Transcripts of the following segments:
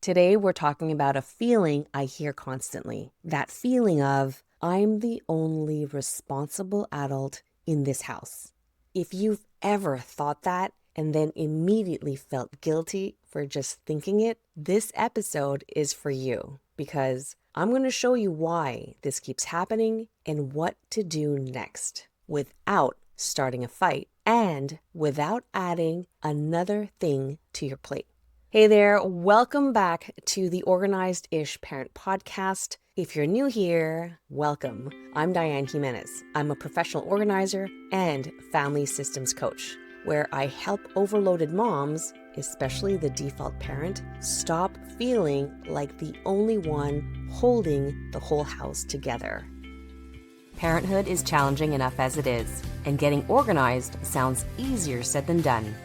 Today, we're talking about a feeling I hear constantly. That feeling of, I'm the only responsible adult in this house. If you've ever thought that and then immediately felt guilty for just thinking it, this episode is for you because I'm going to show you why this keeps happening and what to do next without starting a fight and without adding another thing to your plate. Hey there, welcome back to the Organized-ish Parent Podcast. If you're new here, welcome. I'm Diane Jimenez. I'm a professional organizer and family systems coach, where I help overloaded moms, especially the default parent, stop feeling like the only one holding the whole house together. Parenthood is challenging enough as it is, and getting organized sounds easier said than done.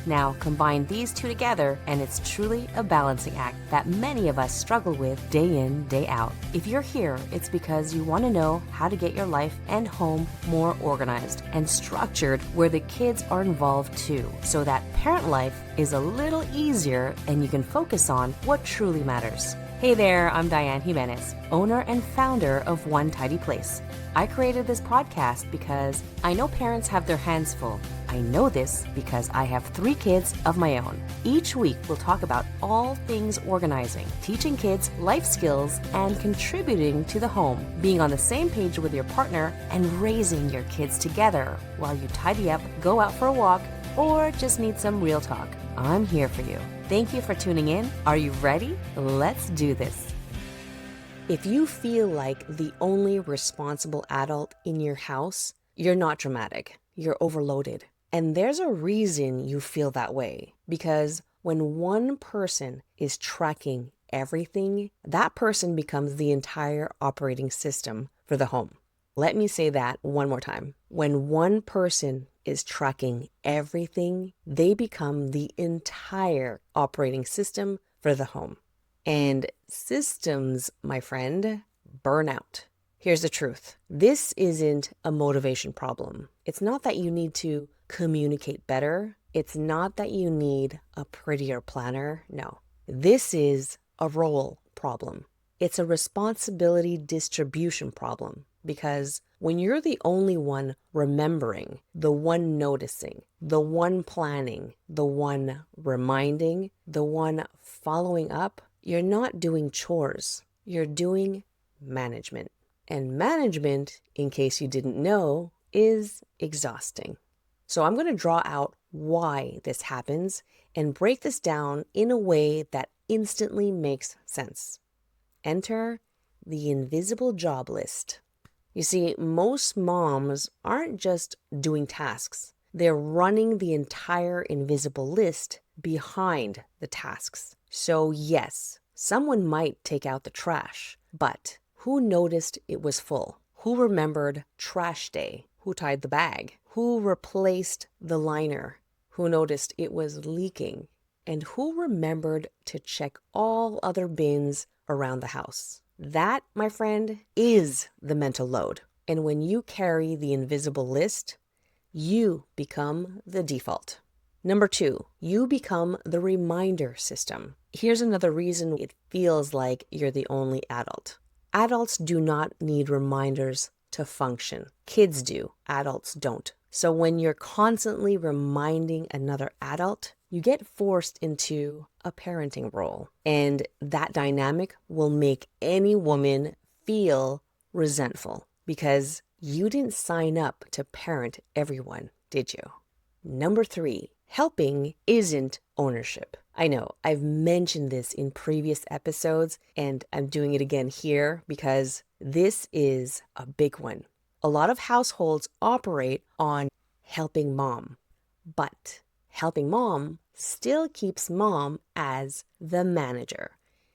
Now, combine these two together, and it's truly a balancing act that many of us struggle with day in, day out. If you're here, it's because you want to know how to get your life and home more organized and structured where the kids are involved too, so that parent life is a little easier and you can focus on what truly matters. Hey there, I'm Diane Jimenez, owner and founder of One Tidy Place. I created this podcast because I know parents have their hands full. I know this because I have 3 kids of my own. Each week, we'll talk about all things organizing, teaching kids life skills, and contributing to the home, being on the same page with your partner, and raising your kids together while you tidy up, go out for a walk, or just need some real talk. I'm here for you. Thank you for tuning in. Are you ready? Let's do this. If you feel like the only responsible adult in your house, you're not dramatic. You're overloaded. And there's a reason you feel that way. Because when one person is tracking everything, that person becomes the entire operating system for the home. Let me say that one more time. When one person is tracking everything, they become the entire operating system for the home. And systems, my friend, burn out. Here's the truth. This isn't a motivation problem. It's not that you need to communicate better. It's not that you need a prettier planner. No, this is a role problem. It's a responsibility distribution problem because when you're the only one remembering, the one noticing, the one planning, the one reminding, the one following up, you're not doing chores. You're doing management. And management, in case you didn't know, is exhausting. So I'm going to draw out why this happens and break this down in a way that instantly makes sense. Enter the invisible job list. You see, most moms aren't just doing tasks. They're running the entire invisible list behind the tasks. So yes, someone might take out the trash, but who noticed it was full? Who remembered trash day? Who tied the bag? Who replaced the liner? Who noticed it was leaking? And who remembered to check all other bins around the house? That, my friend, is the mental load. And when you carry the invisible list, you become the default. Number 2, you become the reminder system. Here's another reason it feels like you're the only adult. Adults do not need reminders to function. Kids do, adults don't. So when you're constantly reminding another adult, you get forced into a parenting role. And that dynamic will make any woman feel resentful because you didn't sign up to parent everyone, did you? Number 3, helping isn't ownership. I know I've mentioned this in previous episodes and I'm doing it again here because this is a big one. A lot of households operate on helping mom, but helping mom still keeps mom as the manager.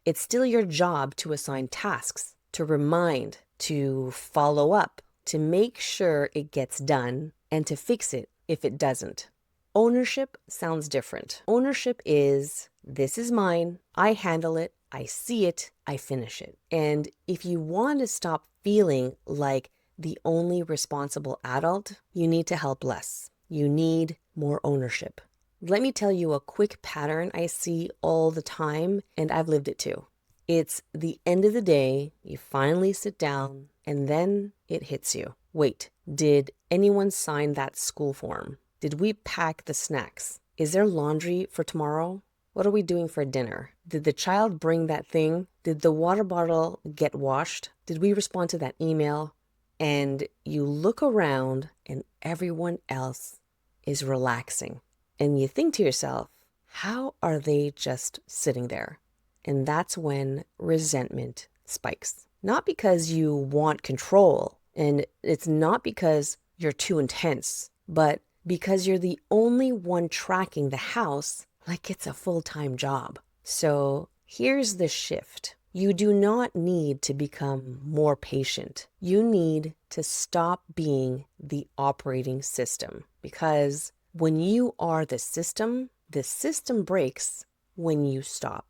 It's still your job to assign tasks, to remind, to follow up, to make sure it gets done, and to fix it if it doesn't. Ownership sounds different. Ownership is, this is mine, I handle it, I see it, I finish it. And if you want to stop feeling like the only responsible adult, you need to help less. You need more ownership. Let me tell you a quick pattern I see all the time, and I've lived it too. It's the end of the day, you finally sit down, and then it hits you. Wait, did anyone sign that school form? Did we pack the snacks? Is there laundry for tomorrow? What are we doing for dinner? Did the child bring that thing? Did the water bottle get washed? Did we respond to that email? And you look around and everyone else is relaxing. And you think to yourself, how are they just sitting there? And that's when resentment spikes. Not because you want control, and it's not because you're too intense, but because you're the only one tracking the house like it's a full-time job. So here's the shift. You do not need to become more patient. You need to stop being the operating system, because when you are the system breaks when you stop.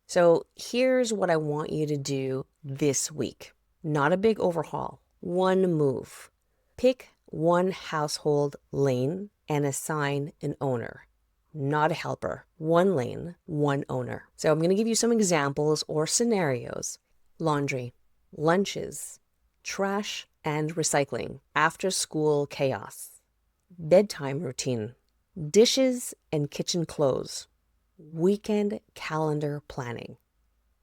So here's what I want you to do this week. Not a big overhaul, one move. Pick one household lane and assign an owner. Not a helper. One lane, one owner. So I'm going to give you some examples or scenarios. Laundry, lunches, trash and recycling, after school chaos, bedtime routine, dishes and kitchen clothes, weekend calendar planning.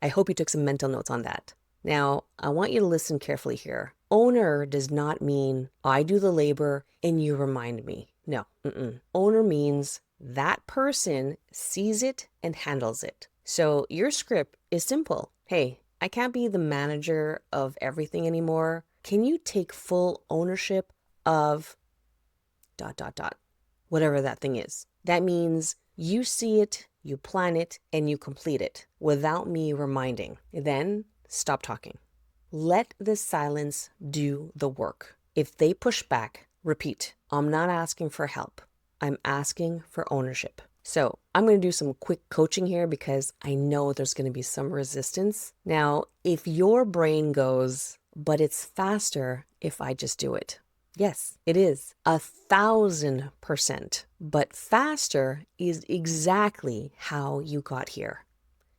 I hope you took some mental notes on that. Now, I want you to listen carefully here. Owner does not mean I do the labor and you remind me. No. Owner means that person sees it and handles it. So your script is simple. Hey, I can't be the manager of everything anymore. Can you take full ownership of ... whatever that thing is? That means you see it, you plan it, and you complete it without me reminding. Then stop talking. Let the silence do the work. If they push back, repeat. I'm not asking for help. I'm asking for ownership. So I'm going to do some quick coaching here because I know there's going to be some resistance. Now, if your brain goes, but it's faster if I just do it. Yes, it is 1,000%. But faster is exactly how you got here.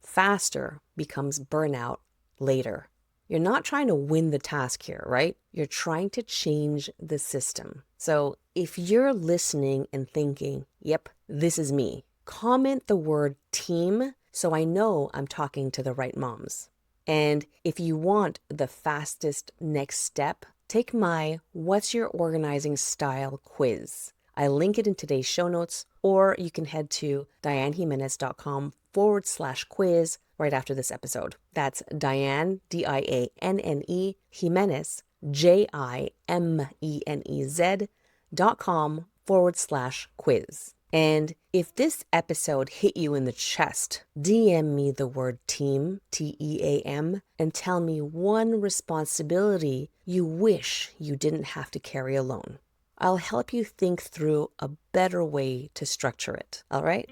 Faster becomes burnout later. You're not trying to win the task here, right? You're trying to change the system. So if you're listening and thinking, yep, this is me, comment the word team so I know I'm talking to the right moms. And if you want the fastest next step, take my What's Your Organizing Style quiz. I link it in today's show notes, or you can head to dianejimenez.com/quiz right after this episode. That's Diane, Dianne, Jimenez, JIMENEZ.com/quiz. And if this episode hit you in the chest, DM me the word team, TEAM, and tell me one responsibility you wish you didn't have to carry alone. I'll help you think through a better way to structure it, all right?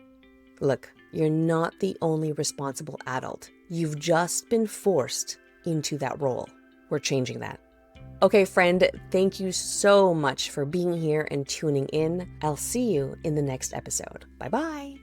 Look, you're not the only responsible adult. You've just been forced into that role. We're changing that. Okay, friend, thank you so much for being here and tuning in. I'll see you in the next episode. Bye-bye.